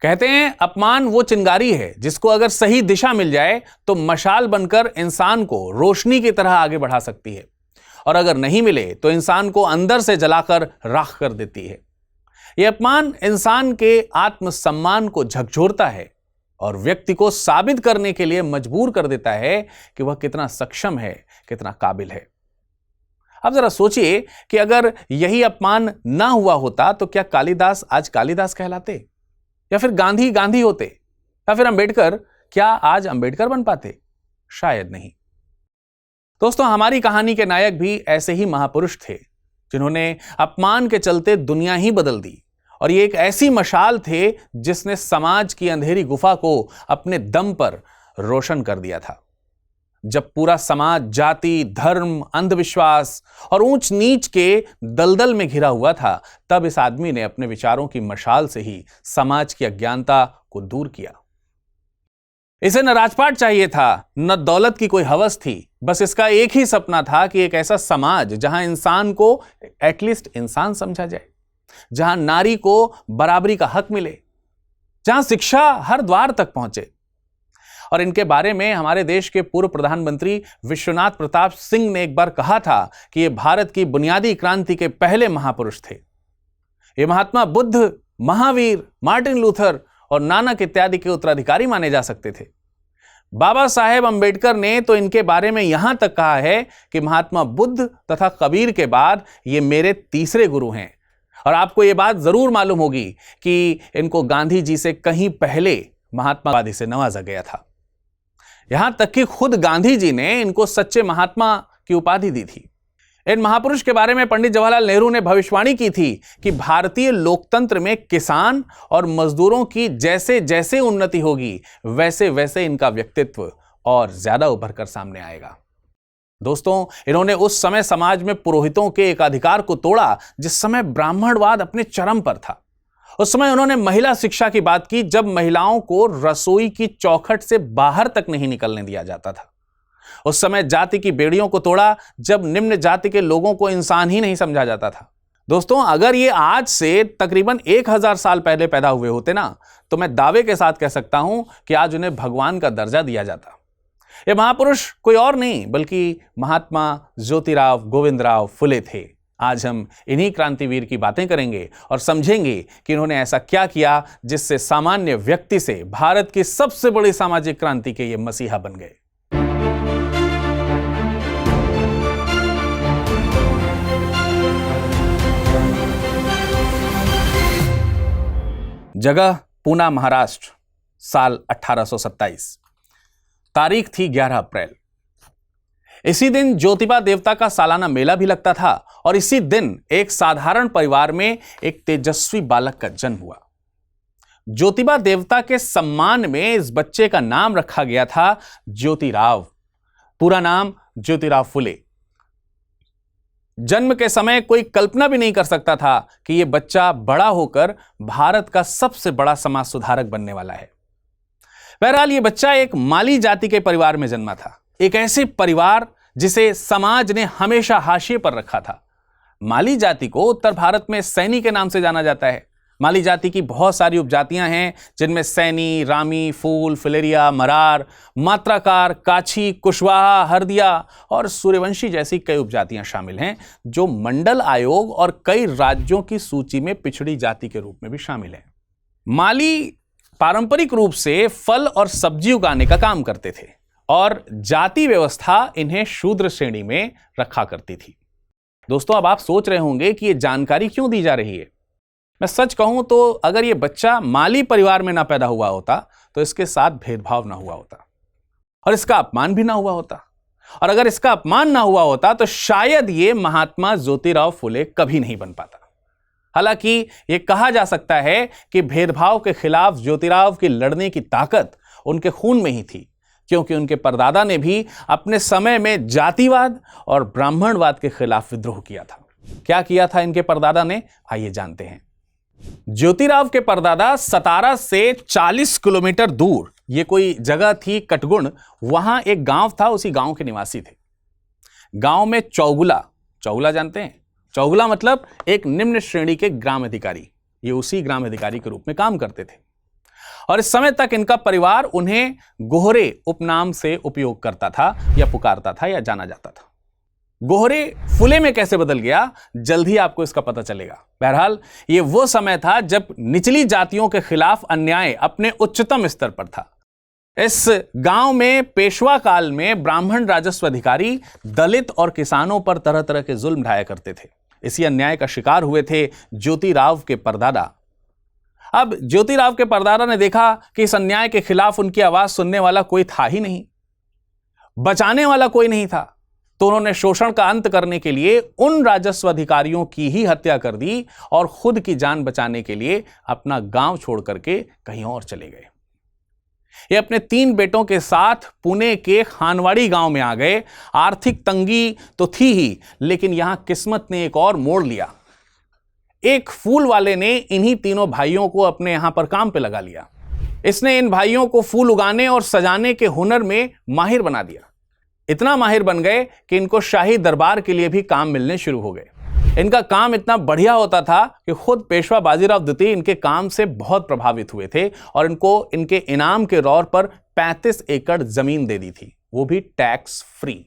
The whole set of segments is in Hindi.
कहते हैं अपमान वो चिंगारी है जिसको अगर सही दिशा मिल जाए तो मशाल बनकर इंसान को रोशनी की तरह आगे बढ़ा सकती है, और अगर नहीं मिले तो इंसान को अंदर से जलाकर राख कर देती है। यह अपमान इंसान के आत्मसम्मान को झकझोरता है और व्यक्ति को साबित करने के लिए मजबूर कर देता है कि वह कितना सक्षम है, कितना काबिल है। अब जरा सोचिए कि अगर यही अपमान ना हुआ होता तो क्या कालिदास आज कालिदास कहलाते, या फिर गांधी गांधी होते, या फिर अंबेडकर क्या आज अंबेडकर बन पाते? शायद नहीं। दोस्तों, हमारी कहानी के नायक भी ऐसे ही महापुरुष थे जिन्होंने अपमान के चलते दुनिया ही बदल दी, और ये एक ऐसी मशाल थे जिसने समाज की अंधेरी गुफा को अपने दम पर रोशन कर दिया था। जब पूरा समाज जाति, धर्म, अंधविश्वास और ऊंच नीच के दलदल में घिरा हुआ था, तब इस आदमी ने अपने विचारों की मशाल से ही समाज की अज्ञानता को दूर किया। इसे न राजपाट चाहिए था, न दौलत की कोई हवस थी, बस इसका एक ही सपना था कि एक ऐसा समाज जहां इंसान को एटलीस्ट इंसान समझा जाए, जहां नारी को बराबरी का हक मिले, जहां शिक्षा हर द्वार तक पहुंचे। और इनके बारे में हमारे देश के पूर्व प्रधानमंत्री विश्वनाथ प्रताप सिंह ने एक बार कहा था कि ये भारत की बुनियादी क्रांति के पहले महापुरुष थे। ये महात्मा बुद्ध, महावीर, मार्टिन लूथर और नानक इत्यादि के उत्तराधिकारी माने जा सकते थे। बाबा साहेब अंबेडकर ने तो इनके बारे में यहां तक कहा है कि महात्मा बुद्ध तथा कबीर के बाद ये मेरे तीसरे गुरु हैं। और आपको ये बात जरूर मालूम होगी कि इनको गांधी जी से कहीं पहले महात्मा उपाधि से नवाजा गया था। यहां तक कि खुद गांधी जी ने इनको सच्चे महात्मा की उपाधि दी थी। इन महापुरुष के बारे में पंडित जवाहरलाल नेहरू ने भविष्यवाणी की थी कि भारतीय लोकतंत्र में किसान और मजदूरों की जैसे जैसे उन्नति होगी, वैसे वैसे इनका व्यक्तित्व और ज्यादा उभर कर सामने आएगा। दोस्तों, इन्होंने उस समय समाज में पुरोहितों के एकाधिकार को तोड़ा जिस समय ब्राह्मणवाद अपने चरम पर था। उस समय उन्होंने महिला शिक्षा की बात की जब महिलाओं को रसोई की चौखट से बाहर तक नहीं निकलने दिया जाता था। उस समय जाति की बेड़ियों को तोड़ा जब निम्न जाति के लोगों को इंसान ही नहीं समझा जाता था। दोस्तों, अगर ये आज से तकरीबन 1000 साल पहले पैदा हुए होते ना, तो मैं दावे के साथ कह सकता हूं कि आज उन्हें भगवान का दर्जा दिया जाता। ये महापुरुष कोई और नहीं बल्कि महात्मा ज्योतिराव गोविंदराव फुले थे। आज हम इन्हीं क्रांतिवीर की बातें करेंगे और समझेंगे कि इन्होंने ऐसा क्या किया जिससे सामान्य व्यक्ति से भारत की सबसे बड़ी सामाजिक क्रांति के ये मसीहा बन गए। जगह पूना, महाराष्ट्र, साल 1827, तारीख थी 11 अप्रैल। इसी दिन ज्योतिबा देवता का सालाना मेला भी लगता था और इसी दिन एक साधारण परिवार में एक तेजस्वी बालक का जन्म हुआ। ज्योतिबा देवता के सम्मान में इस बच्चे का नाम रखा गया था ज्योतिराव, पूरा नाम ज्योतिराव फुले। जन्म के समय कोई कल्पना भी नहीं कर सकता था कि यह बच्चा बड़ा होकर भारत का सबसे बड़ा समाज सुधारक बनने वाला है। बहरहाल, यह बच्चा एक माली जाति के परिवार में जन्मा था, एक ऐसे परिवार जिसे समाज ने हमेशा हाशिए पर रखा था। माली जाति को उत्तर भारत में सैनी के नाम से जाना जाता है। माली जाति की बहुत सारी उपजातियां हैं जिनमें सैनी, रामी, फूल, फिलेरिया, मरार, मात्राकार, काछी, कुशवाहा, हरदिया और सूर्यवंशी जैसी कई उपजातियां शामिल हैं जो मंडल आयोग और कई राज्यों की सूची में पिछड़ी जाति के रूप में भी शामिल हैं। माली पारंपरिक रूप से फल और सब्जी उगाने का काम करते थे और जाति व्यवस्था इन्हें शूद्र श्रेणी में रखा करती थी। दोस्तों, अब आप सोच रहे होंगे कि यह जानकारी क्यों दी जा रही है। मैं सच कहूं तो अगर यह बच्चा माली परिवार में ना पैदा हुआ होता तो इसके साथ भेदभाव ना हुआ होता और इसका अपमान भी ना हुआ होता, और अगर इसका अपमान ना हुआ होता तो शायद यह महात्मा ज्योतिराव फुले कभी नहीं बन पाता। हालांकि यह कहा जा सकता है कि भेदभाव के खिलाफ ज्योतिराव की लड़ने की ताकत उनके खून में ही थी, क्योंकि उनके परदादा ने भी अपने समय में जातिवाद और ब्राह्मणवाद के खिलाफ विद्रोह किया था। क्या किया था इनके परदादा ने, आइए जानते हैं। ज्योतिराव के परदादा सतारा से 40 किलोमीटर दूर ये कोई जगह थी कटगुण, वहां एक गांव था, उसी गांव के निवासी थे। गांव में चौगुला जानते हैं? चौगुला मतलब एक निम्न श्रेणी के ग्राम अधिकारी। ये उसी ग्राम अधिकारी के रूप में काम करते थे। और इस समय तक इनका परिवार उन्हें गोहरे उपनाम से उपयोग करता था या पुकारता था या जाना जाता था। गोहरे फुले में कैसे बदल गया, जल्द ही आपको इसका पता चलेगा। बहरहाल ये वो समय था जब निचली जातियों के खिलाफ अन्याय अपने उच्चतम स्तर पर था। इस गांव में पेशवा काल में ब्राह्मण राजस्व अधिकारी दलित और किसानों पर तरह तरह के जुल्म ढाया करते थे। इसी अन्याय का शिकार हुए थे ज्योतिराव के परदादा। अब ज्योतिराव के परदादा ने देखा कि इस अन्याय के खिलाफ उनकी आवाज सुनने वाला कोई था ही नहीं, बचाने वाला कोई नहीं था। तो उन्होंने शोषण का अंत करने के लिए उन राजस्व अधिकारियों की ही हत्या कर दी और खुद की जान बचाने के लिए अपना गांव छोड़ करके कहीं और चले गए। ये अपने 3 बेटों के साथ पुणे के खानवाड़ी गांव में आ गए। आर्थिक तंगी तो थी ही, लेकिन यहां किस्मत ने एक और मोड़ लिया। एक फूल वाले ने इन्हीं तीनों भाइयों को अपने यहां पर काम पे लगा लिया। इसने इन भाइयों को फूल उगाने और सजाने के हुनर में माहिर बना दिया। इतना माहिर बन गए कि इनको शाही दरबार के लिए भी काम मिलने शुरू हो गए। इनका काम इतना बढ़िया होता था कि खुद पेशवा बाजीराव द्वितीय इनके काम से बहुत प्रभावित हुए थे और इनको इनके इनाम के तौर पर 35 एकड़ जमीन दे दी थी, वो भी टैक्स फ्री।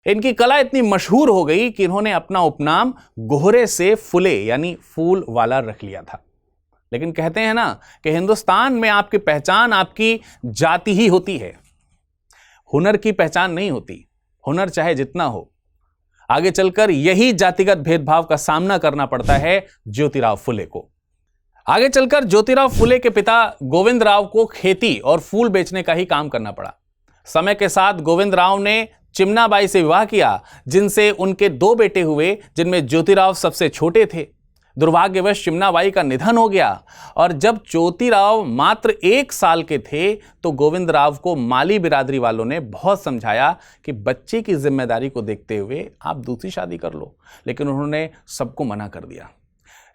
इनकी कला इतनी मशहूर हो गई कि इन्होंने अपना उपनाम गोहरे से फुले यानी फूल वाला रख लिया था। लेकिन कहते हैं ना कि हिंदुस्तान में आपकी पहचान आपकी जाति ही होती है, हुनर की पहचान नहीं होती। हुनर चाहे जितना हो, आगे चलकर यही जातिगत भेदभाव का सामना करना पड़ता है ज्योतिराव फुले को। आगे चलकर ज्योतिराव फुले के पिता गोविंदराव को खेती और फूल बेचने का ही काम करना पड़ा। समय के साथ गोविंदराव ने चिमनाबाई से विवाह किया, जिनसे उनके 2 बेटे हुए, जिनमें ज्योतिराव सबसे छोटे थे। दुर्भाग्यवश चिमनाबाई का निधन हो गया और जब ज्योतिराव मात्र 1 साल के थे तो गोविंदराव को माली बिरादरी वालों ने बहुत समझाया कि बच्चे की जिम्मेदारी को देखते हुए आप दूसरी शादी कर लो, लेकिन उन्होंने सबको मना कर दिया।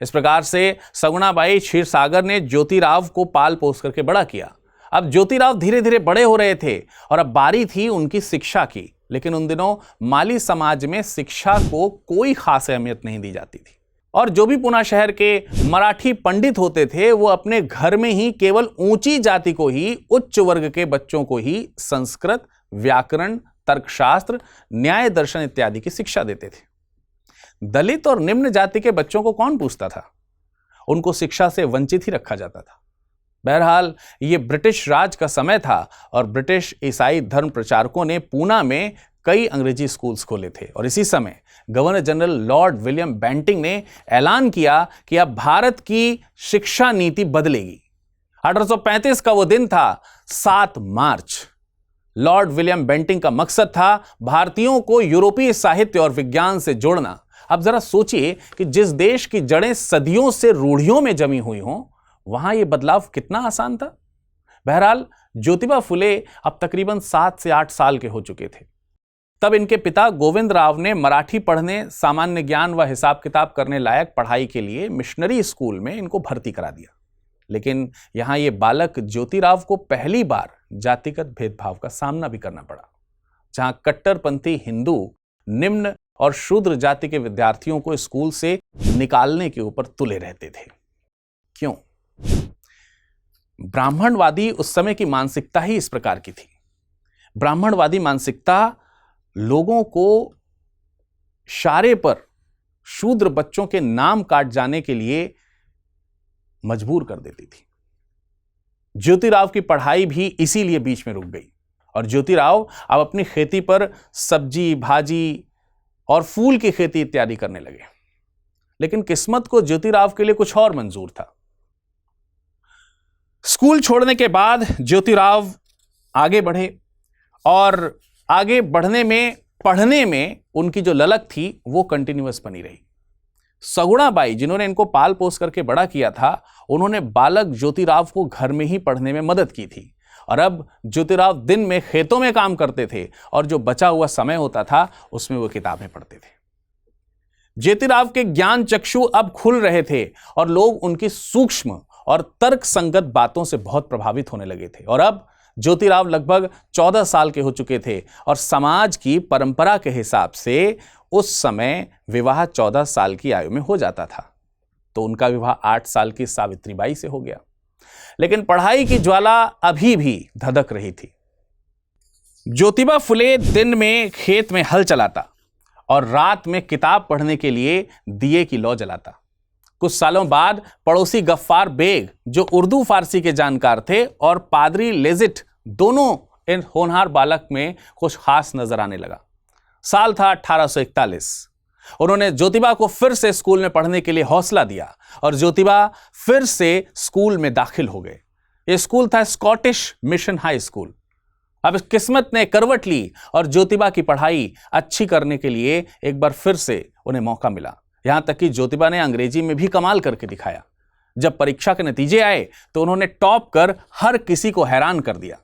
इस प्रकार से सगुणाबाई क्षीरसागर ने ज्योतिराव को पाल पोस करके बड़ा किया। अब ज्योतिराव धीरे धीरे बड़े हो रहे थे और अब बारी थी उनकी शिक्षा की, लेकिन उन दिनों माली समाज में शिक्षा को कोई खास अहमियत नहीं दी जाती थी और जो भी पुणे शहर के मराठी पंडित होते थे वो अपने घर में ही केवल ऊंची जाति को ही, उच्च वर्ग के बच्चों को ही संस्कृत, व्याकरण, तर्कशास्त्र, न्याय दर्शन इत्यादि की शिक्षा देते थे। दलित और निम्न जाति के बच्चों को कौन पूछता था? उनको शिक्षा से वंचित ही रखा जाता था। बहरहाल ये ब्रिटिश राज का समय था और ब्रिटिश ईसाई धर्म प्रचारकों ने पूना में कई अंग्रेजी स्कूल्स खोले थे और इसी समय governor general lord William Bentinck ने ऐलान किया कि अब भारत की शिक्षा नीति बदलेगी। 1835 का वो दिन था, 7 मार्च। लॉर्ड विलियम बेंटिंग का मकसद था भारतीयों को यूरोपीय साहित्य और विज्ञान से जोड़ना। अब जरा सोचिए कि जिस देश की जड़ें सदियों से रूढ़ियों में जमी हुई हों, वहां यह बदलाव कितना आसान था। बहरहाल ज्योतिबा फुले अब तकरीबन 7 से 8 साल के हो चुके थे। तब इनके पिता गोविंदराव ने मराठी पढ़ने, सामान्य ज्ञान व हिसाब किताब करने लायक पढ़ाई के लिए मिशनरी स्कूल में इनको भर्ती करा दिया। लेकिन यहां ये बालक ज्योतिराव को पहली बार जातिगत भेदभाव का सामना भी करना पड़ा, जहां कट्टरपंथी हिंदू निम्न और शूद्र जाति के विद्यार्थियों को स्कूल से निकालने के ऊपर तुले रहते थे। क्यों? ब्राह्मणवादी उस समय की मानसिकता ही इस प्रकार की थी। ब्राह्मणवादी मानसिकता लोगों को इशारे पर शूद्र बच्चों के नाम काट जाने के लिए मजबूर कर देती थी। ज्योतिराव की पढ़ाई भी इसीलिए बीच में रुक गई और ज्योतिराव अब अपनी खेती पर सब्जी, भाजी और फूल की खेती इत्यादि करने लगे। लेकिन किस्मत को ज्योतिराव के लिए कुछ और मंजूर था। स्कूल छोड़ने के बाद ज्योतिराव आगे बढ़े और आगे बढ़ने में, पढ़ने में उनकी जो ललक थी वो कंटिन्यूअस बनी रही। सगुणाबाई, जिन्होंने इनको पाल पोस करके बड़ा किया था, उन्होंने बालक ज्योतिराव को घर में ही पढ़ने में मदद की थी और अब ज्योतिराव दिन में खेतों में काम करते थे और जो बचा हुआ समय होता था उसमें वो किताबें पढ़ते थे। ज्योतिराव के ज्ञान चक्षु अब खुल रहे थे और लोग उनकी सूक्ष्म और तर्क संगत बातों से बहुत प्रभावित होने लगे थे। और अब ज्योतिराव लगभग 14 साल के हो चुके थे और समाज की परंपरा के हिसाब से उस समय विवाह 14 साल की आयु में हो जाता था, तो उनका विवाह 8 साल की सावित्रीबाई से हो गया। लेकिन पढ़ाई की ज्वाला अभी भी धधक रही थी। ज्योतिबा फुले दिन में खेत में हल चलाता और रात में किताब पढ़ने के लिए दिए की लौ जलाता। कुछ सालों बाद पड़ोसी गफ्फार बेग, जो उर्दू फारसी के जानकार थे, और पादरी लेजिट दोनों इन होनहार बालक में कुछ खास नजर आने लगा। साल था 1841। उन्होंने ज्योतिबा को फिर से स्कूल में पढ़ने के लिए हौसला दिया और ज्योतिबा फिर से स्कूल में दाखिल हो गए। यह स्कूल था स्कॉटिश मिशन हाई स्कूल। अब किस्मत ने करवट ली और ज्योतिबा की पढ़ाई अच्छी करने के लिए एक बार फिर से उन्हें मौका मिला। यहां तक कि ज्योतिबा ने अंग्रेजी में भी कमाल करके दिखाया। जब परीक्षा के नतीजे आए तो उन्होंने टॉप कर हर किसी को हैरान कर दिया।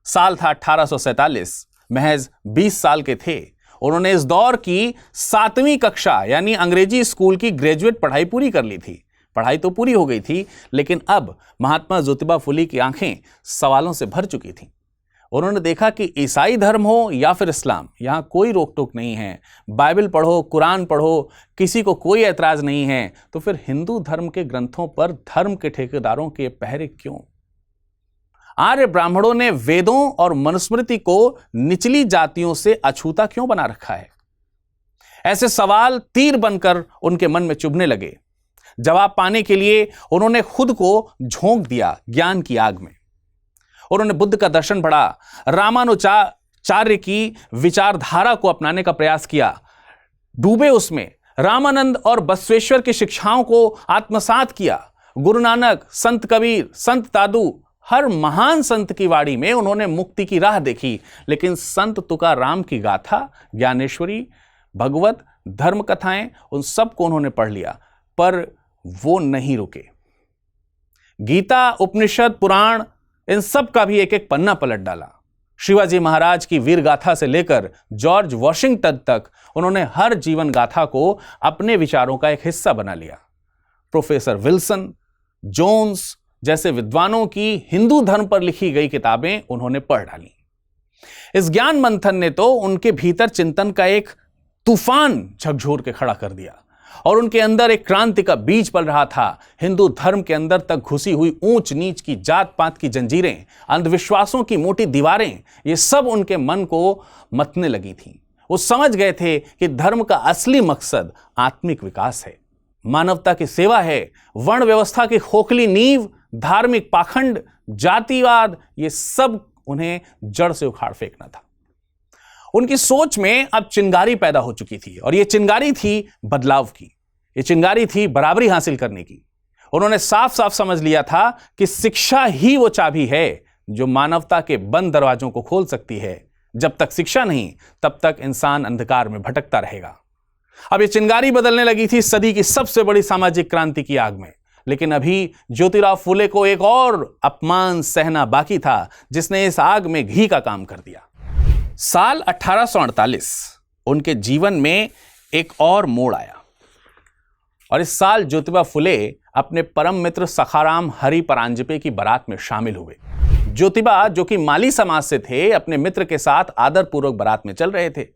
साल था 1847। महज 20 साल के थे। उन्होंने इस दौर की 7वीं कक्षा यानी अंग्रेजी स्कूल की ग्रेजुएट पढ़ाई पूरी कर ली थी। पढ़ाई तो पूरी हो गई थी, लेकिन अब महात्मा ज्योतिबा फुले की आंखें सवालों से भर चुकी थीं। उन्होंने देखा कि ईसाई धर्म हो या फिर इस्लाम, यहां कोई रोक टोक नहीं है। बाइबल पढ़ो, कुरान पढ़ो, किसी को कोई ऐतराज नहीं है। तो फिर हिंदू धर्म के ग्रंथों पर धर्म के ठेकेदारों के पहरे क्यों? आर्य ब्राह्मणों ने वेदों और मनुस्मृति को निचली जातियों से अछूता क्यों बना रखा है? ऐसे सवाल तीर बनकर उनके मन में चुभने लगे। जवाब पाने के लिए उन्होंने खुद को झोंक दिया ज्ञान की आग में। उन्होंने बुद्ध का दर्शन पढ़ा, रामानुजाचार्य की विचारधारा को अपनाने का प्रयास किया, डूबे उसमें, रामानंद और बसवेश्वर की शिक्षाओं को आत्मसात किया। गुरु नानक, संत कबीर, संत दादू, हर महान संत की वाणी में उन्होंने मुक्ति की राह देखी। लेकिन संत तुकाराम की गाथा, ज्ञानेश्वरी, भगवत, धर्म कथाएं, उन सब को उन्होंने पढ़ लिया, पर वो नहीं रुके। गीता, उपनिषद, पुराण, इन सब का भी एक एक पन्ना पलट डाला। शिवाजी महाराज की वीर गाथा से लेकर जॉर्ज वॉशिंगटन तक उन्होंने हर जीवन गाथा को अपने विचारों का एक हिस्सा बना लिया। प्रोफेसर विल्सन, जोन्स जैसे विद्वानों की हिंदू धर्म पर लिखी गई किताबें उन्होंने पढ़ डाली। इस ज्ञान मंथन ने तो उनके भीतर चिंतन का एक तूफान झकझोर के खड़ा कर दिया और उनके अंदर एक क्रांति का बीज पल रहा था। हिंदू धर्म के अंदर तक घुसी हुई ऊंच नीच की जात पात की जंजीरें, अंधविश्वासों की मोटी दीवारें, ये सब उनके मन को मतने लगी थीं। वो समझ गए थे कि धर्म का असली मकसद आत्मिक विकास है, मानवता की सेवा है। वर्ण व्यवस्था की खोखली नींव, धार्मिक पाखंड, जातिवाद, ये सब उन्हें जड़ से उखाड़ फेंकना था। उनकी सोच में अब चिंगारी पैदा हो चुकी थी और यह चिंगारी थी बदलाव की, यह चिंगारी थी बराबरी हासिल करने की। उन्होंने साफ साफ समझ लिया था कि शिक्षा ही वो चाबी है जो मानवता के बंद दरवाजों को खोल सकती है। जब तक शिक्षा नहीं, तब तक इंसान अंधकार में भटकता रहेगा। अब यह चिंगारी बदलने लगी थी सदी की सबसे बड़ी सामाजिक क्रांति की आग में। लेकिन अभी ज्योतिराव फुले को एक और अपमान सहना बाकी था, जिसने इस आग में घी का काम कर दिया। साल 1848 उनके जीवन में एक और मोड़ आया और इस साल ज्योतिबा फुले अपने परम मित्र सखाराम हरि परांजपे की बारात में शामिल हुए। ज्योतिबा, जो कि माली समाज से थे, अपने मित्र के साथ आदरपूर्वक बारात में चल रहे थे।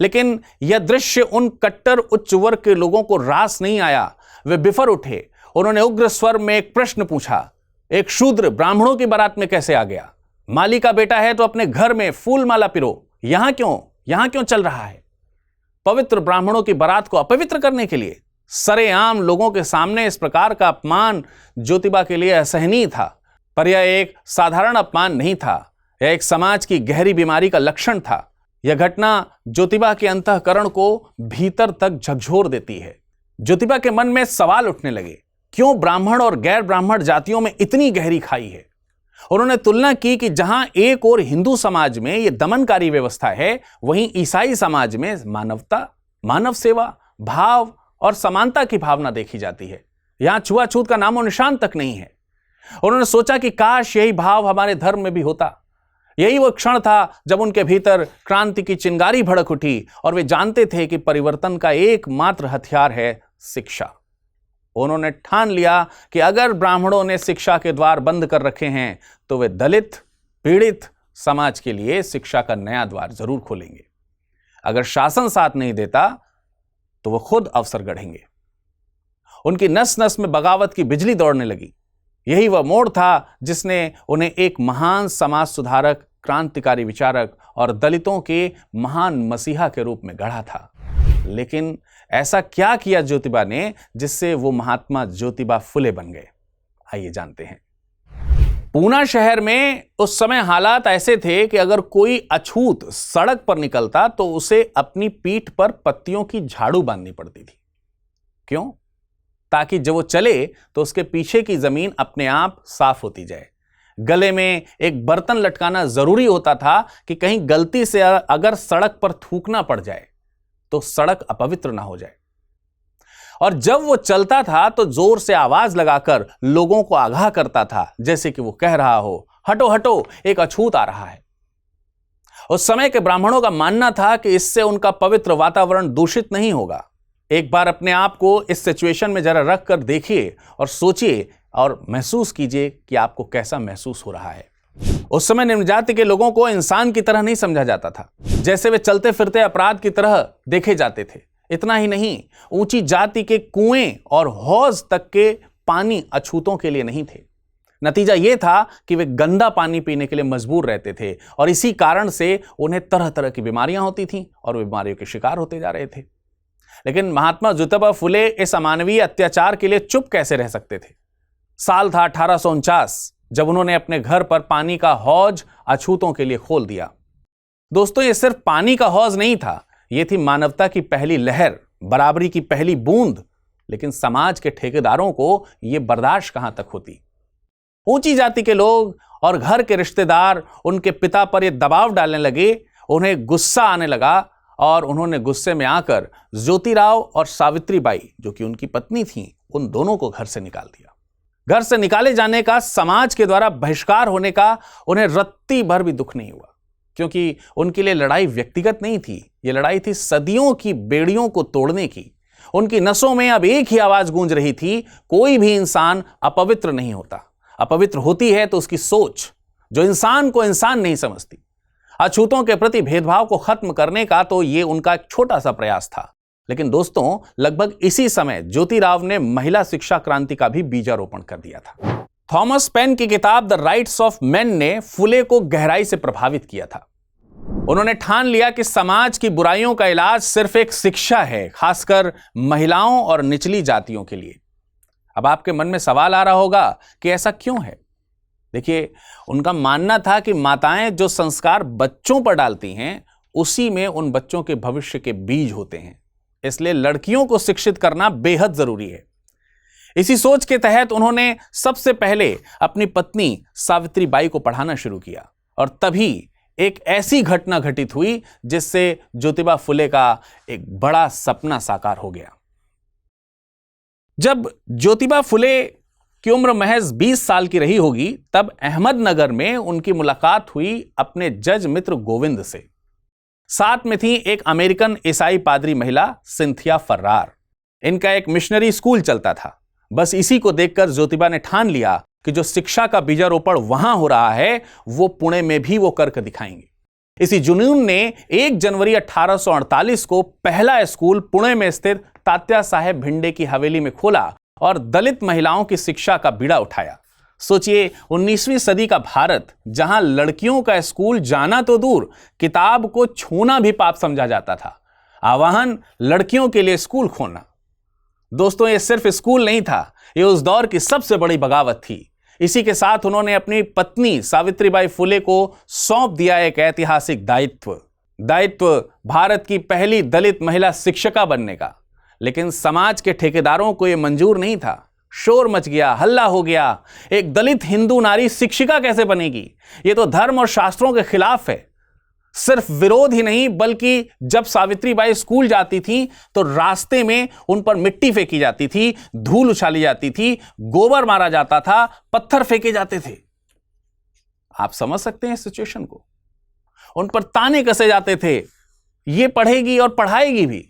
लेकिन यह दृश्य उन कट्टर उच्च वर्ग के लोगों को रास नहीं आया। वे बिफर उठे। उन्होंने उग्र स्वर में एक प्रश्न पूछा, एक शूद्र ब्राह्मणों की बारात में कैसे आ गया? माली का बेटा है तो अपने घर में फूल माला पिरो, यहां क्यों चल रहा है? पवित्र ब्राह्मणों की बारात को अपवित्र करने के लिए सरेआम लोगों के सामने इस प्रकार का अपमान ज्योतिबा के लिए असहनीय था। पर यह एक साधारण अपमान नहीं था, यह एक समाज की गहरी बीमारी का लक्षण था। यह घटना ज्योतिबा के अंतःकरण को भीतर तक झकझोर देती है। ज्योतिबा के मन में सवाल उठने लगे, क्यों ब्राह्मण और गैर ब्राह्मण जातियों में इतनी गहरी खाई है? उन्होंने तुलना की कि जहां एक और हिंदू समाज में यह दमनकारी व्यवस्था है, वहीं ईसाई समाज में मानवता, मानव सेवा, भाव और समानता की भावना देखी जाती है। यहां छुआछूत का नामो निशान तक नहीं है। उन्होंने सोचा कि काश यही भाव हमारे धर्म में भी होता। यही वो क्षण था जब उनके भीतर क्रांति की चिंगारी भड़क उठी और वे जानते थे कि परिवर्तन का एकमात्र हथियार है शिक्षा। उन्होंने ठान लिया कि अगर ब्राह्मणों ने शिक्षा के द्वार बंद कर रखे हैं तो वे दलित, पीड़ित समाज के लिए शिक्षा का नया द्वार जरूर खोलेंगे। अगर शासन साथ नहीं देता तो वो खुद अवसर गढ़ेंगे। उनकी नस नस में बगावत की बिजली दौड़ने लगी। यही वह मोड़ था जिसने उन्हें एक महान समाज सुधारक, क्रांतिकारी विचारक और दलितों के महान मसीहा के रूप में गढ़ा था। लेकिन ऐसा क्या किया ज्योतिबा ने जिससे वो महात्मा ज्योतिबा फुले बन गए? आइए जानते हैं। पूना शहर में उस समय हालात ऐसे थे कि अगर कोई अछूत सड़क पर निकलता तो उसे अपनी पीठ पर पत्तियों की झाड़ू बांधनी पड़ती थी। क्यों? ताकि जब वो चले तो उसके पीछे की जमीन अपने आप साफ होती जाए। गले में एक बर्तन लटकाना जरूरी होता था कि कहीं गलती से अगर सड़क पर थूकना पड़ जाए तो सड़क अपवित्र ना हो जाए। और जब वो चलता था तो जोर से आवाज लगाकर लोगों को आगाह करता था, जैसे कि वो कह रहा हो, हटो हटो, एक अछूत आ रहा है। उस समय के ब्राह्मणों का मानना था कि इससे उनका पवित्र वातावरण दूषित नहीं होगा। एक बार अपने आप को इस सिचुएशन में जरा रख कर देखिए और सोचिए और महसूस कीजिए कि आपको कैसा महसूस हो रहा है। उस समय निम्न जाति के लोगों को इंसान की तरह नहीं समझा जाता था, जैसे वे चलते फिरते अपराध की तरह देखे जाते थे। इतना ही नहीं, ऊंची जाति के कुएं और हौज तक के पानी अछूतों के लिए नहीं थे। नतीजा यह था कि वे गंदा पानी पीने के लिए मजबूर रहते थे और इसी कारण से उन्हें तरह तरह की बीमारियां होती थीं और वे बीमारियों के शिकार होते जा रहे थे। लेकिन महात्मा ज्योतिबा फुले इस अमानवीय अत्याचार के लिए चुप कैसे रह सकते थे? साल था 1849 जब उन्होंने अपने घर पर पानी का हौज अछूतों के लिए खोल दिया। दोस्तों, यह सिर्फ पानी का हौज नहीं था, यह थी मानवता की पहली लहर, बराबरी की पहली बूंद। लेकिन समाज के ठेकेदारों को यह बर्दाश्त कहां तक होती। ऊंची जाति के लोग और घर के रिश्तेदार उनके पिता पर यह दबाव डालने लगे। उन्हें गुस्सा आने लगा और उन्होंने गुस्से में आकर ज्योतिराव और सावित्रीबाई, जो कि उनकी पत्नी थीं, उन दोनों को घर से निकाल दिया। घर से निकाले जाने का, समाज के द्वारा बहिष्कार होने का उन्हें रत्ती भर भी दुख नहीं हुआ, क्योंकि उनके लिए लड़ाई व्यक्तिगत नहीं थी, ये लड़ाई थी सदियों की बेड़ियों को तोड़ने की। उनकी नसों में अब एक ही आवाज गूंज रही थी, कोई भी इंसान अपवित्र नहीं होता। अपवित्र होती है तो उसकी सोच, जो इंसान को इंसान नहीं समझती। अछूतों के प्रति भेदभाव को खत्म करने का तो यह उनका एक छोटा सा प्रयास था। लेकिन दोस्तों, लगभग इसी समय ज्योतिराव ने महिला शिक्षा क्रांति का भी बीजारोपण कर दिया था। थॉमस पेन की किताब द राइट्स ऑफ मेन ने फुले को गहराई से प्रभावित किया था। उन्होंने ठान लिया कि समाज की बुराइयों का इलाज सिर्फ एक शिक्षा है, खासकर महिलाओं और निचली जातियों के लिए। अब आपके मन में सवाल आ रहा होगा कि ऐसा क्यों है? देखिए, उनका मानना था कि माताएं जो संस्कार बच्चों पर डालती हैं, उसी में उन बच्चों के भविष्य के बीज होते हैं। इसलिए लड़कियों को शिक्षित करना बेहद जरूरी है। इसी सोच के तहत उन्होंने सबसे पहले अपनी पत्नी सावित्रीबाई को पढ़ाना शुरू किया और तभी एक ऐसी घटना घटित हुई जिससे ज्योतिबा फुले का एक बड़ा सपना साकार हो गया। जब ज्योतिबा फुले की उम्र महज 20 साल की रही होगी, तब अहमदनगर में उनकी मुलाकात हुई अपने जज मित्र गोविंद से। साथ में थी एक अमेरिकन ईसाई पादरी महिला सिंथिया फर्रार। इनका एक मिशनरी स्कूल चलता था। बस इसी को देखकर ज्योतिबा ने ठान लिया कि जो शिक्षा का बीजारोपण वहां हो रहा है, वो पुणे में भी वो करके दिखाएंगे। इसी जुनून ने 1 जनवरी 1848 को पहला स्कूल पुणे में स्थित तात्या साहेब भिंडे की हवेली में खोला और दलित महिलाओं की शिक्षा का बीड़ा उठाया। सोचिए, 19वीं सदी का भारत, जहां लड़कियों का स्कूल जाना तो दूर, किताब को छूना भी पाप समझा जाता था। आह्वान लड़कियों के लिए स्कूल खोलना। दोस्तों, यह सिर्फ स्कूल नहीं था, यह उस दौर की सबसे बड़ी बगावत थी। इसी के साथ उन्होंने अपनी पत्नी सावित्रीबाई फुले को सौंप दिया एक ऐतिहासिक दायित्व भारत की पहली दलित महिला शिक्षिका बनने का। लेकिन समाज के ठेकेदारों को यह मंजूर नहीं था। शोर मच गया, हल्ला हो गया। एक दलित हिंदू नारी शिक्षिका कैसे बनेगी? यह तो धर्म और शास्त्रों के खिलाफ है। सिर्फ विरोध ही नहीं, बल्कि जब सावित्रीबाई स्कूल जाती थी तो रास्ते में उन पर मिट्टी फेंकी जाती थी, धूल उछाली जाती थी, गोबर मारा जाता था, पत्थर फेंके जाते थे। आप समझ सकते हैं इस सिचुएशन को। उन पर ताने कसे जाते थे, ये पढ़ेगी और पढ़ाएगी भी,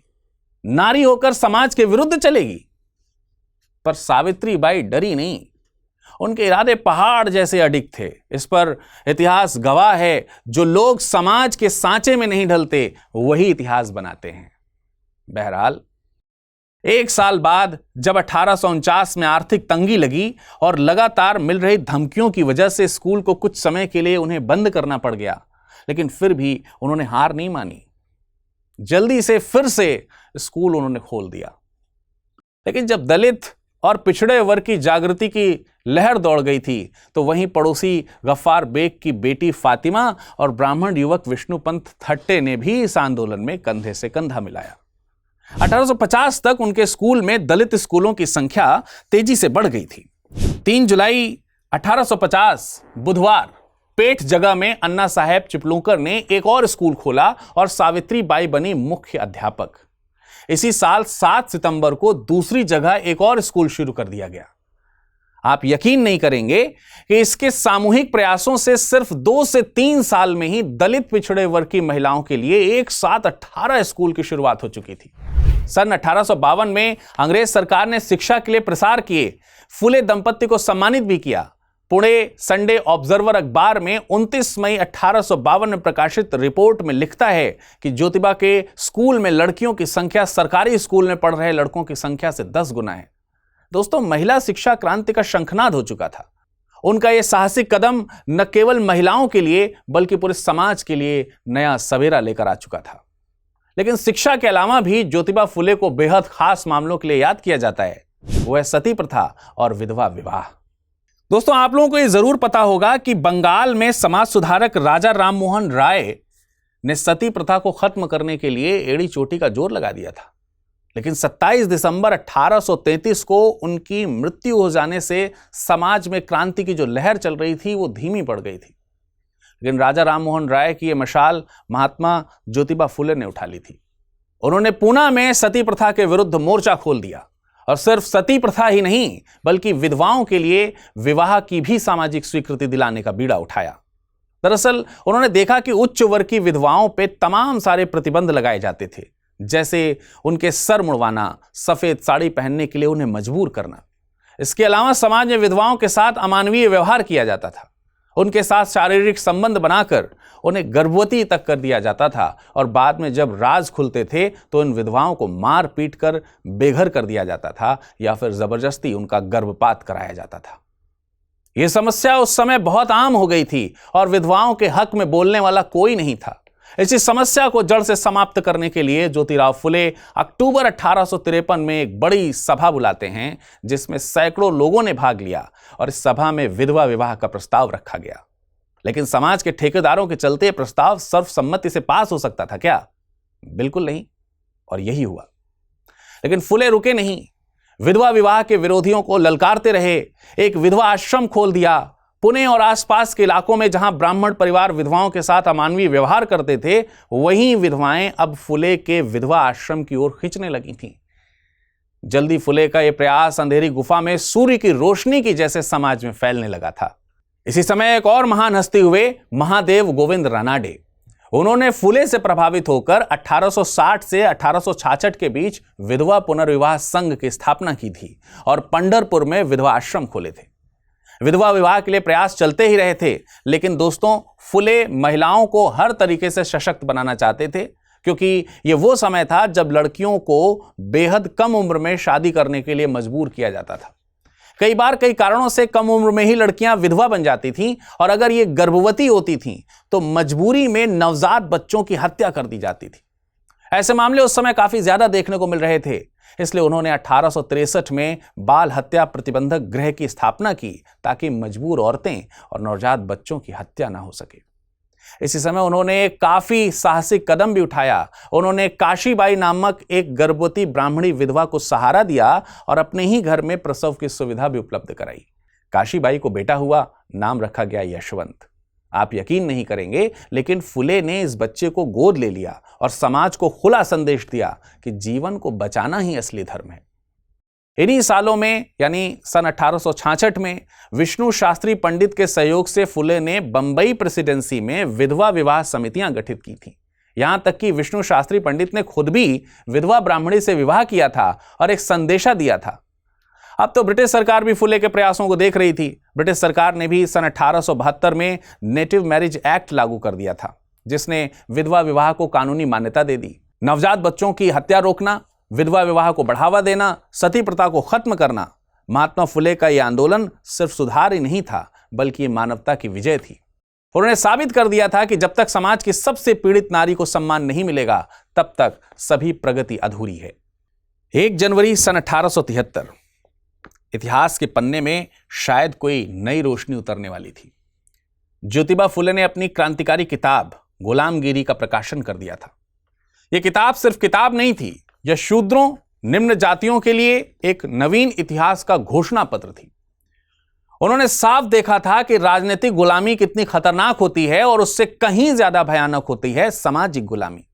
नारी होकर समाज के विरुद्ध चलेगी। पर सावित्रीबाई डरी नहीं। उनके इरादे पहाड़ जैसे अडिग थे। इस पर इतिहास गवाह है। जो लोग समाज के सांचे में नहीं ढलते, वही इतिहास बनाते हैं। बहरहाल, एक साल बाद जब 1849 में आर्थिक तंगी लगी और लगातार मिल रही धमकियों की वजह से स्कूल को कुछ समय के लिए उन्हें बंद करना पड़ गया, लेकिन फिर भी उन्होंने हार नहीं मानी। जल्दी से फिर से स्कूल उन्होंने खोल दिया। लेकिन जब दलित और पिछड़े वर्ग की जागृति की लहर दौड़ गई थी, तो वहीं पड़ोसी गफ्फार बेग की बेटी फातिमा और ब्राह्मण युवक विष्णुपंत थट्टे ने भी इस आंदोलन में कंधे से कंधा मिलाया। 1850 तक उनके स्कूल में दलित स्कूलों की संख्या तेजी से बढ़ गई थी। 3 जुलाई 1850 बुधवार पेठ जगह में अन्ना साहेब चिपलूंकर ने एक और स्कूल खोला और सावित्री बाई बनी मुख्य अध्यापक। इसी साल 7 सितंबर को दूसरी जगह एक और स्कूल शुरू कर दिया गया। आप यकीन नहीं करेंगे कि इसके सामूहिक प्रयासों से सिर्फ 2 से 3 साल में ही दलित पिछड़े वर्ग की महिलाओं के लिए एक साथ 18 स्कूल की शुरुआत हो चुकी थी। सन 1852 में अंग्रेज सरकार ने शिक्षा के लिए प्रसार किए फुले दंपत्ति को सम्मानित भी किया। पुणे संडे ऑब्जर्वर अखबार में 29 मई 1852 में प्रकाशित रिपोर्ट में लिखता है कि ज्योतिबा के स्कूल में लड़कियों की संख्या सरकारी स्कूल में पढ़ रहे लड़कों की संख्या से 10 गुना है। दोस्तों, महिला शिक्षा क्रांति का शंखनाद हो चुका था। उनका यह साहसिक कदम न केवल महिलाओं के लिए बल्कि पूरे समाज के लिए नया सवेरा लेकर आ चुका था। लेकिन शिक्षा के अलावा भी ज्योतिबा फुले को बेहद खास मामलों के लिए याद किया जाता है, वो है सती प्रथा और विधवा विवाह। दोस्तों, आप लोगों को यह जरूर पता होगा कि बंगाल में समाज सुधारक राजा राममोहन राय ने सती प्रथा को खत्म करने के लिए एड़ी चोटी का जोर लगा दिया था। लेकिन 27 दिसंबर 1833 को उनकी मृत्यु हो जाने से समाज में क्रांति की जो लहर चल रही थी वो धीमी पड़ गई थी। लेकिन राजा राममोहन राय की यह मशाल महात्मा ज्योतिबा फुले ने उठा ली थी। उन्होंने पूना में सती प्रथा के विरुद्ध मोर्चा खोल दिया और सिर्फ सती प्रथा ही नहीं बल्कि विधवाओं के लिए विवाह की भी सामाजिक स्वीकृति दिलाने का बीड़ा उठाया। दरअसल उन्होंने देखा कि उच्च वर्ग की विधवाओं पे तमाम सारे प्रतिबंध लगाए जाते थे, जैसे उनके सर मुड़वाना, सफेद साड़ी पहनने के लिए उन्हें मजबूर करना। इसके अलावा समाज में विधवाओं के साथ अमानवीय व्यवहार किया जाता था। उनके साथ शारीरिक संबंध बनाकर उन्हें गर्भवती तक कर दिया जाता था और बाद में जब राज खुलते थे तो इन विधवाओं को मार पीट कर बेघर कर दिया जाता था या फिर जबरदस्ती उनका गर्भपात कराया जाता था। यह समस्या उस समय बहुत आम हो गई थी और विधवाओं के हक में बोलने वाला कोई नहीं था। इसी समस्या को जड़ से समाप्त करने के लिए ज्योतिराव फुले अक्टूबर 1853 में एक बड़ी सभा बुलाते हैं, जिसमें सैकड़ों लोगों ने भाग लिया और इस सभा में विधवा विवाह का प्रस्ताव रखा गया। लेकिन समाज के ठेकेदारों के चलते प्रस्ताव सर्वसम्मति से पास हो सकता था क्या? बिल्कुल नहीं, और यही हुआ। लेकिन फुले रुके नहीं, विधवा विवाह के विरोधियों को ललकारते रहे। एक विधवा आश्रम खोल दिया। पुणे और आसपास के इलाकों में जहां ब्राह्मण परिवार विधवाओं के साथ अमानवीय व्यवहार करते थे, वहीं विधवाएं अब फुले के विधवा आश्रम की ओर खींचने लगी थीं। जल्दी फुले का यह प्रयास अंधेरी गुफा में सूर्य की रोशनी की जैसे समाज में फैलने लगा था। इसी समय एक और महान हस्ती हुए महादेव गोविंद रानाडे। उन्होंने फुले से प्रभावित होकर 1860 से 1866 के बीच विधवा पुनर्विवाह संघ की स्थापना की थी और पंढरपुर में विधवा आश्रम खोले थे। विधवा विवाह के लिए प्रयास चलते ही रहे थे, लेकिन दोस्तों, फुले महिलाओं को हर तरीके से सशक्त बनाना चाहते थे, क्योंकि यह वो समय था जब लड़कियों को बेहद कम उम्र में शादी करने के लिए मजबूर किया जाता था। कई बार कई कारणों से कम उम्र में ही लड़कियां विधवा बन जाती थीं और अगर ये गर्भवती होती थीं तो मजबूरी में नवजात बच्चों की हत्या कर दी जाती थी। ऐसे मामले उस समय काफी ज्यादा देखने को मिल रहे थे, इसलिए उन्होंने 1863 में बाल हत्या प्रतिबंधक गृह की स्थापना की ताकि मजबूर औरतें और नवजात बच्चों की हत्या ना हो सके। इसी समय उन्होंने काफी साहसिक कदम भी उठाया। उन्होंने काशीबाई नामक एक गर्भवती ब्राह्मणी विधवा को सहारा दिया और अपने ही घर में प्रसव की सुविधा भी उपलब्ध कराई। काशीबाई को बेटा हुआ, नाम रखा गया यशवंत। आप यकीन नहीं करेंगे, लेकिन फुले ने इस बच्चे को गोद ले लिया और समाज को खुला संदेश दिया कि जीवन को बचाना ही असली धर्म है। इन्हीं सालों में यानी सन 1866 में विष्णु शास्त्री पंडित के सहयोग से फुले ने बंबई प्रेसिडेंसी में विधवा विवाह समितियां गठित की थीं। यहां तक कि विष्णु शास्त्री पंडित ने खुद भी विधवा ब्राह्मणी से विवाह किया था और एक संदेशा दिया था। अब तो ब्रिटिश सरकार भी फुले के प्रयासों को देख रही थी। ब्रिटिश सरकार ने भी सन 1872 में नेटिव मैरिज एक्ट लागू कर दिया था, जिसने विधवा विवाह को कानूनी मान्यता दे दी। नवजात बच्चों की हत्या रोकना, विधवा विवाह को बढ़ावा देना, सती प्रथा को खत्म करना। महात्मा फुले का यह आंदोलन सिर्फ सुधार ही नहीं था, बल्कि मानवता की विजय थी। उन्होंने साबित कर दिया था कि जब तक समाज की सबसे पीड़ित नारी को सम्मान नहीं मिलेगा, तब तक सभी प्रगति अधूरी है। 1 जनवरी सन 1873 इतिहास के पन्ने में शायद कोई नई रोशनी उतरने वाली थी। ज्योतिबा फुले ने अपनी क्रांतिकारी किताब गुलामगिरी का प्रकाशन कर दिया था। यह किताब सिर्फ किताब नहीं थी, यह शूद्रों, निम्न जातियों के लिए एक नवीन इतिहास का घोषणा पत्र थी। उन्होंने साफ देखा था कि राजनीतिक गुलामी कितनी खतरनाक होती है और उससे कहीं ज्यादा भयानक होती है सामाजिक गुलामी।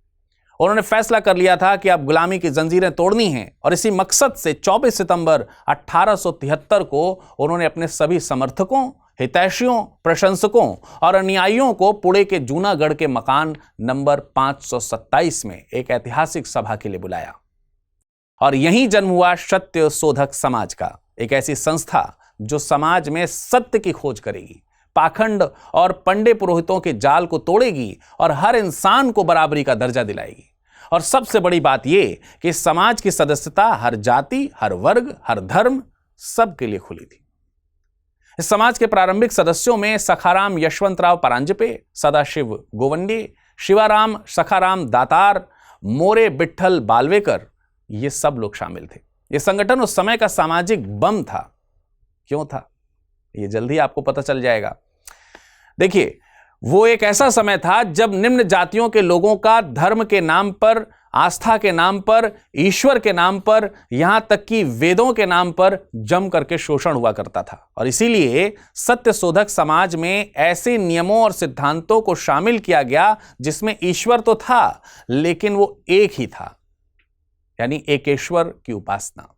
उन्होंने फैसला कर लिया था कि अब गुलामी की जंजीरें तोड़नी हैं और इसी मकसद से 24 सितंबर 1873 को उन्होंने अपने सभी समर्थकों, हितैषियों, प्रशंसकों और अनुयायियों को पुणे के जूनागढ़ के मकान नंबर 527 में एक ऐतिहासिक सभा के लिए बुलाया। और यहीं जन्म हुआ सत्य शोधक समाज का, एक ऐसी संस्था जो समाज में सत्य की खोज करेगी, पाखंड और पंडे पुरोहितों के जाल को तोड़ेगी और हर इंसान को बराबरी का दर्जा दिलाएगी। और सबसे बड़ी बात यह कि समाज की सदस्यता हर जाति, हर वर्ग, हर धर्म, सबके लिए खुली थी। इस समाज के प्रारंभिक सदस्यों में सखाराम यशवंतराव परांजपे, सदाशिव गोवंडे, शिवाराम सखाराम दातार, मोरे विठ्ठल बालवेकर, ये सब लोग शामिल थे। यह संगठन उस समय का सामाजिक बम था। क्यों था, यह जल्दी आपको पता चल जाएगा। देखिए, वो एक ऐसा समय था जब निम्न जातियों के लोगों का धर्म के नाम पर, आस्था के नाम पर, ईश्वर के नाम पर, यहां तक कि वेदों के नाम पर जम करके शोषण हुआ करता था। और इसीलिए सत्य शोधक समाज में ऐसे नियमों और सिद्धांतों को शामिल किया गया जिसमें ईश्वर तो था, लेकिन वो एक ही था, यानी एकेश्वर की उपासना।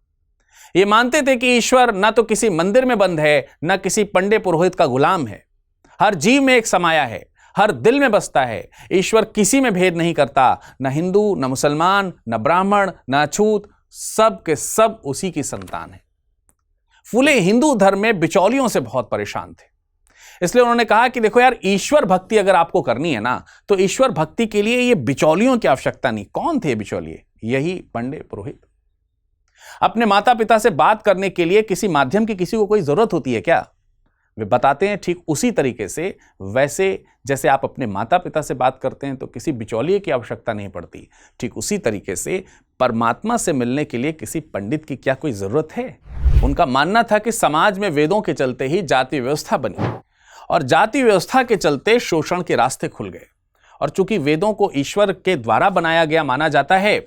ये मानते थे कि ईश्वर ना तो किसी मंदिर में बंद है, ना किसी पंडे पुरोहित का गुलाम है। हर जीव में एक समाया है, हर दिल में बसता है। ईश्वर किसी में भेद नहीं करता, न हिंदू, न मुसलमान, न ब्राह्मण, न अछूत, सब के सब उसी की संतान है। फुले हिंदू धर्म में बिचौलियों से बहुत परेशान थे। इसलिए उन्होंने कहा कि देखो यार, ईश्वर भक्ति अगर आपको करनी है ना, तो ईश्वर भक्ति के लिए ये बिचौलियों की आवश्यकता नहीं। कौन थे बिचौलिए? यही पंडे पुरोहित। अपने माता पिता से बात करने के लिए किसी माध्यम की किसी को कोई जरूरत होती है क्या? वे बताते हैं ठीक उसी तरीके से, वैसे जैसे आप अपने माता पिता से बात करते हैं तो किसी बिचौलिए की आवश्यकता नहीं पड़ती, ठीक उसी तरीके से परमात्मा से मिलने के लिए किसी पंडित की क्या कोई जरूरत है? उनका मानना था कि समाज में वेदों के चलते ही जाति व्यवस्था बनी और जाति व्यवस्था के चलते शोषण के रास्ते खुल गए। और चूंकि वेदों को ईश्वर के द्वारा बनाया गया माना जाता है,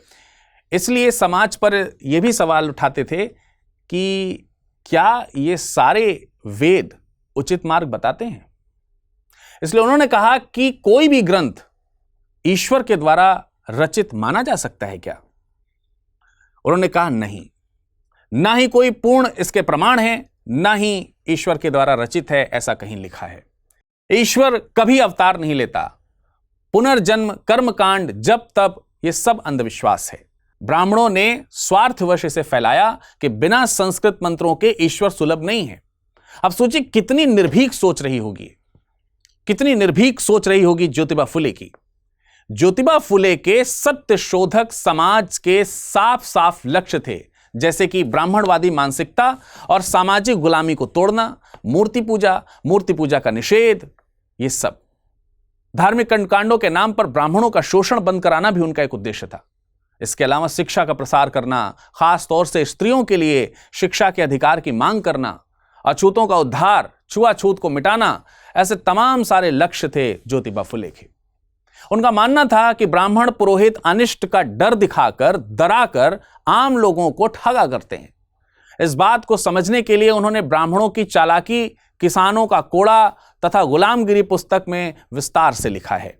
इसलिए समाज पर यह भी सवाल उठाते थे कि क्या ये सारे वेद उचित मार्ग बताते हैं? इसलिए उन्होंने कहा कि कोई भी ग्रंथ ईश्वर के द्वारा रचित माना जा सकता है क्या? उन्होंने कहा नहीं, ना ही कोई पूर्ण इसके प्रमाण है, ना ही ईश्वर के द्वारा रचित है, ऐसा कहीं लिखा है। ईश्वर कभी अवतार नहीं लेता। पुनर्जन्म, कर्मकांड, जब तब, ये सब अंधविश्वास है। ब्राह्मणों ने स्वार्थवश इसे फैलाया कि बिना संस्कृत मंत्रों के ईश्वर सुलभ नहीं है। अब सोचिए कितनी निर्भीक सोच रही होगी, कितनी निर्भीक सोच रही होगी ज्योतिबा फुले की। ज्योतिबा फुले के सत्य शोधक समाज के साफ साफ लक्ष्य थे, जैसे कि ब्राह्मणवादी मानसिकता और सामाजिक गुलामी को तोड़ना, मूर्ति पूजा का निषेध, ये सब। धार्मिक कर्मकांडों के नाम पर ब्राह्मणों का शोषण बंद कराना भी उनका एक उद्देश्य था। इसके अलावा शिक्षा का प्रसार करना, खास तौर से स्त्रियों के लिए शिक्षा के अधिकार की मांग करना, अछूतों का उद्धार, छुआछूत को मिटाना, ऐसे तमाम सारे लक्ष्य थे ज्योतिबा फुले के। उनका मानना था कि ब्राह्मण पुरोहित अनिष्ट का डर दिखाकर, डराकर आम लोगों को ठगा करते हैं। इस बात को समझने के लिए उन्होंने ब्राह्मणों की चालाकी, किसानों का कोड़ा तथा गुलामगिरी पुस्तक में विस्तार से लिखा है।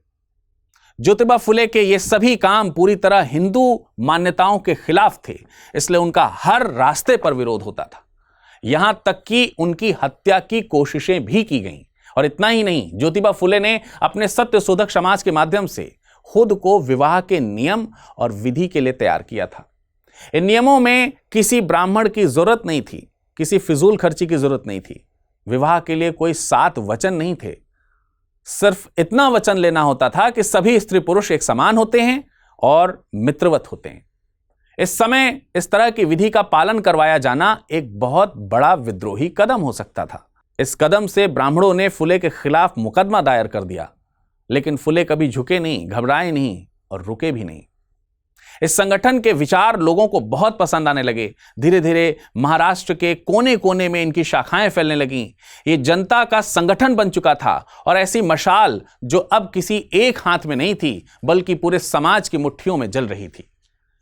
ज्योतिबा फुले के ये सभी काम पूरी तरह हिंदू मान्यताओं के खिलाफ थे, इसलिए उनका हर रास्ते पर विरोध होता था। यहां तक कि उनकी हत्या की कोशिशें भी की गईं। और इतना ही नहीं, ज्योतिबा फुले ने अपने सत्य शोधक समाज के माध्यम से खुद को विवाह के नियम और विधि के लिए तैयार किया था। इन नियमों में किसी ब्राह्मण की जरूरत नहीं थी, किसी फिजूल खर्ची की जरूरत नहीं थी। विवाह के लिए कोई 7 वचन नहीं थे, सिर्फ इतना वचन लेना होता था कि सभी स्त्री पुरुष एक समान होते हैं और मित्रवत होते हैं। इस समय इस तरह की विधि का पालन करवाया जाना एक बहुत बड़ा विद्रोही कदम हो सकता था। इस कदम से ब्राह्मणों ने फुले के खिलाफ मुकदमा दायर कर दिया, लेकिन फुले कभी झुके नहीं, घबराए नहीं और रुके भी नहीं। इस संगठन के विचार लोगों को बहुत पसंद आने लगे। धीरे धीरे महाराष्ट्र के कोने कोने में इनकी शाखाएं फैलने लगीं। ये जनता का संगठन बन चुका था और ऐसी मशाल जो अब किसी एक हाथ में नहीं थी बल्कि पूरे समाज की मुट्ठियों में जल रही थी।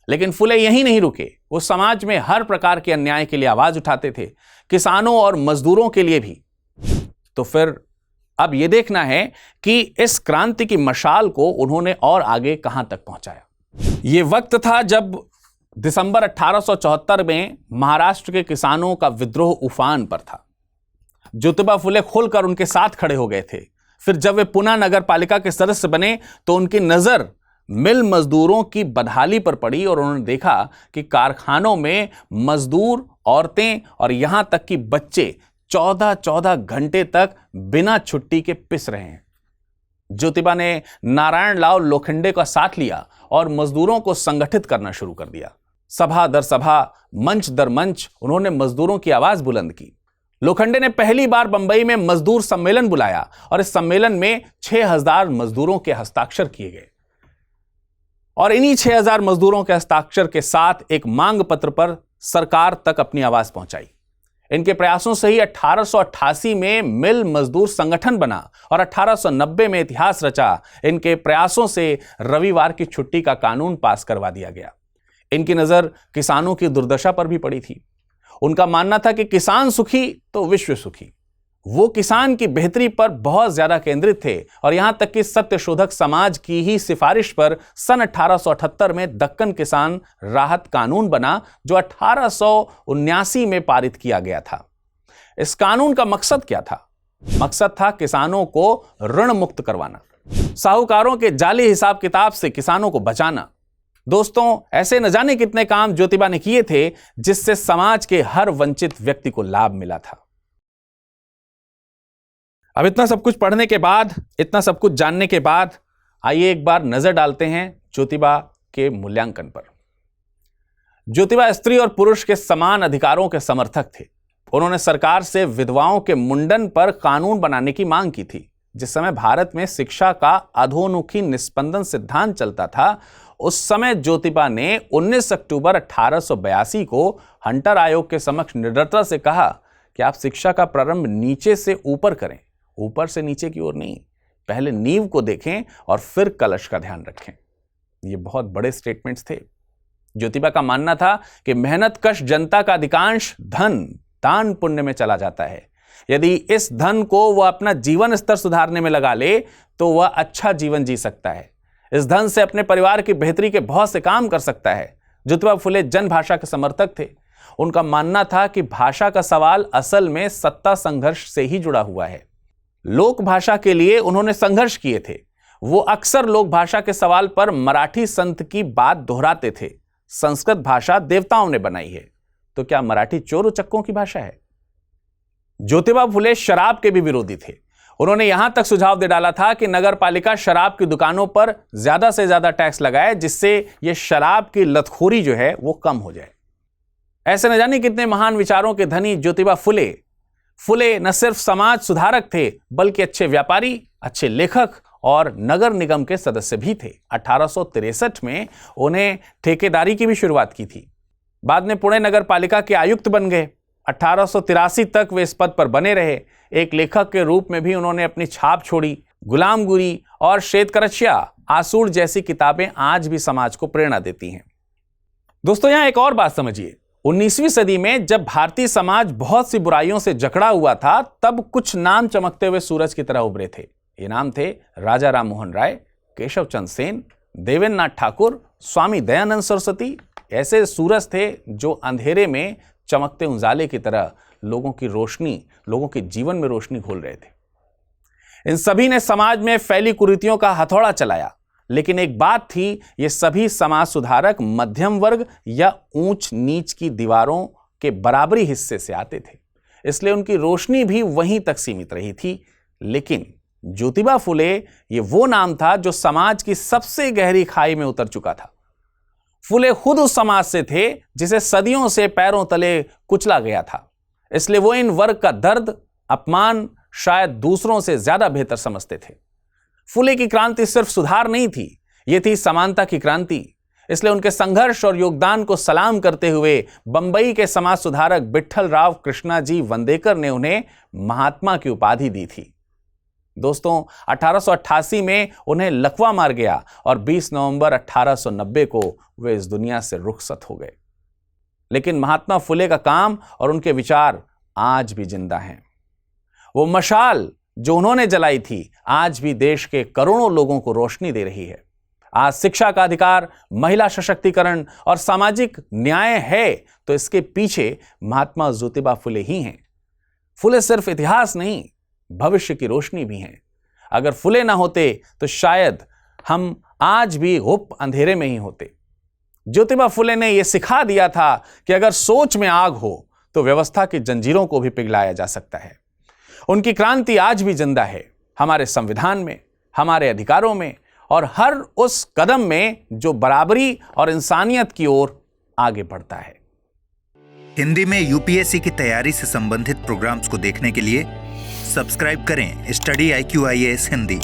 लेकिन फुले यहीं नहीं रुके, वो समाज में हर प्रकार के अन्याय के लिए आवाज उठाते थे, किसानों और मजदूरों के लिए भी। तो फिर अब यह देखना है कि इस क्रांति की मशाल को उन्होंने और आगे कहां तक पहुंचाया। यह वक्त था जब दिसंबर 1874 में महाराष्ट्र के किसानों का विद्रोह उफान पर था। ज्योतिबा फुले खुलकर उनके साथ खड़े हो गए थे। फिर जब वे पुनः नगर पालिका के सदस्य बने तो उनकी नजर मिल मजदूरों की बदहाली पर पड़ी और उन्होंने देखा कि कारखानों में मजदूर, औरतें और यहां तक कि बच्चे 14-14 घंटे तक बिना छुट्टी के पिस रहे हैं। ज्योतिबा ने नारायण लाल लोखंडे का साथ लिया और मजदूरों को संगठित करना शुरू कर दिया। सभा दर सभा, मंच दर मंच उन्होंने मजदूरों की आवाज बुलंद की। लोखंडे ने पहली बार बंबई में मजदूर सम्मेलन बुलाया और इस सम्मेलन में 6000 मजदूरों के हस्ताक्षर किए गए और इन्हीं 6000 मजदूरों के हस्ताक्षर के साथ एक मांग पत्र पर सरकार तक अपनी आवाज पहुंचाई। इनके प्रयासों से ही 1888 में मिल मजदूर संगठन बना और 1890 में इतिहास रचा। इनके प्रयासों से रविवार की छुट्टी का कानून पास करवा दिया गया। इनकी नजर किसानों की दुर्दशा पर भी पड़ी थी। उनका मानना था कि किसान सुखी तो विश्व सुखी। वो किसान की बेहतरी पर बहुत ज्यादा केंद्रित थे और यहां तक कि सत्यशोधक समाज की ही सिफारिश पर सन 1878 में दक्कन किसान राहत कानून बना, जो 1879 में पारित किया गया था। इस कानून का मकसद क्या था? मकसद था किसानों को ऋण मुक्त करवाना, साहूकारों के जाली हिसाब किताब से किसानों को बचाना। दोस्तों, ऐसे न जाने कितने काम ज्योतिबा ने किए थे जिससे समाज के हर वंचित व्यक्ति को लाभ मिला था। अब इतना सब कुछ पढ़ने के बाद, इतना सब कुछ जानने के बाद, आइए एक बार नजर डालते हैं ज्योतिबा के मूल्यांकन पर। ज्योतिबा स्त्री और पुरुष के समान अधिकारों के समर्थक थे। उन्होंने सरकार से विधवाओं के मुंडन पर कानून बनाने की मांग की थी। जिस समय भारत में शिक्षा का अधोमुखी निस्पंदन सिद्धांत चलता था, उस समय ज्योतिबा ने 19 अक्टूबर 1882 को हंटर आयोग के समक्ष निडरता से कहा कि आप शिक्षा का प्रारंभ नीचे से ऊपर करें, ऊपर से नीचे की ओर नहीं। पहले नींव को देखें और फिर कलश का ध्यान रखें। ये बहुत बड़े स्टेटमेंट्स थे। ज्योतिबा का मानना था कि मेहनत कश जनता का अधिकांश धन दान पुण्य में चला जाता है। यदि इस धन को वह अपना जीवन स्तर सुधारने में लगा ले तो वह अच्छा जीवन जी सकता है। इस धन से अपने परिवार की बेहतरी के बहुत से काम कर सकता है। ज्योतिबा फुले जन भाषा के समर्थक थे। उनका मानना था कि भाषा का सवाल असल में सत्ता संघर्ष से ही जुड़ा हुआ है। लोक भाषा के लिए उन्होंने संघर्ष किए थे। वो अक्सर लोक भाषा के सवाल पर मराठी संत की बात दोहराते थे। संस्कृत भाषा देवताओं ने बनाई है, तो क्या मराठी चोर उचक्कों की भाषा है? ज्योतिबा फुले शराब के भी विरोधी थे। उन्होंने यहां तक सुझाव दे डाला था कि नगर पालिका शराब की दुकानों पर ज्यादा से ज्यादा टैक्स लगाए, जिससे यह शराब की लतखोरी जो है वो कम हो जाए। ऐसे न जाने कितने महान विचारों के धनी ज्योतिबा फुले न सिर्फ समाज सुधारक थे बल्कि अच्छे व्यापारी, अच्छे लेखक और नगर निगम के सदस्य भी थे। 1863 में उन्हें ठेकेदारी की भी शुरुआत की थी। बाद में पुणे नगर पालिका के आयुक्त बन गए। 1883 तक वे इस पद पर बने रहे। एक लेखक के रूप में भी उन्होंने अपनी छाप छोड़ी। गुलामगिरी और श्वेतकरछिया, आसूड़ जैसी किताबें आज भी समाज को प्रेरणा देती हैं। दोस्तों, यहां एक और बात समझिए। 19वीं सदी में जब भारतीय समाज बहुत सी बुराइयों से जकड़ा हुआ था, तब कुछ नाम चमकते हुए सूरज की तरह उभरे थे। ये नाम थे राजा राम मोहन राय, केशव चंद्र सेन, देवेंद्र नाथ ठाकुर, स्वामी दयानंद सरस्वती। ऐसे सूरज थे जो अंधेरे में चमकते उजाले की तरह लोगों की रोशनी, लोगों के जीवन में रोशनी घोल रहे थे। इन सभी ने समाज में फैली कुरीतियों का हथौड़ा चलाया। लेकिन एक बात थी, ये सभी समाज सुधारक मध्यम वर्ग या ऊंच नीच की दीवारों के बराबरी हिस्से से आते थे, इसलिए उनकी रोशनी भी वहीं तक सीमित रही थी। लेकिन ज्योतिबा फुले ये वो नाम था जो समाज की सबसे गहरी खाई में उतर चुका था। फुले खुद उस समाज से थे जिसे सदियों से पैरों तले कुचला गया था, इसलिए वो इन वर्ग का दर्द, अपमान शायद दूसरों से ज्यादा बेहतर समझते थे। फुले की क्रांति सिर्फ सुधार नहीं थी, यह थी समानता की क्रांति। इसलिए उनके संघर्ष और योगदान को सलाम करते हुए बंबई के समाज सुधारक विट्ठलराव कृष्णाजी वंदेकर ने उन्हें महात्मा की उपाधि दी थी। दोस्तों, 1888 में उन्हें लकवा मार गया और 20 नवंबर 1890 को वे इस दुनिया से रुखसत हो गए। लेकिन महात्मा फुले का काम और उनके विचार आज भी जिंदा हैं। वो मशाल जो उन्होंने जलाई थी आज भी देश के करोड़ों लोगों को रोशनी दे रही है। आज शिक्षा का अधिकार, महिला सशक्तिकरण और सामाजिक न्याय है तो इसके पीछे महात्मा ज्योतिबा फुले ही हैं। फुले सिर्फ इतिहास नहीं, भविष्य की रोशनी भी हैं। अगर फुले ना होते तो शायद हम आज भी गुप्त अंधेरे में ही होते। ज्योतिबा फुले ने यह सिखा दिया था कि अगर सोच में आग हो तो व्यवस्था की जंजीरों को भी पिघलाया जा सकता है। उनकी क्रांति आज भी जिंदा है, हमारे संविधान में, हमारे अधिकारों में और हर उस कदम में जो बराबरी और इंसानियत की ओर आगे बढ़ता है। हिंदी में यूपीएससी की तैयारी से संबंधित प्रोग्राम्स को देखने के लिए सब्सक्राइब करें स्टडी IQ IAS हिंदी।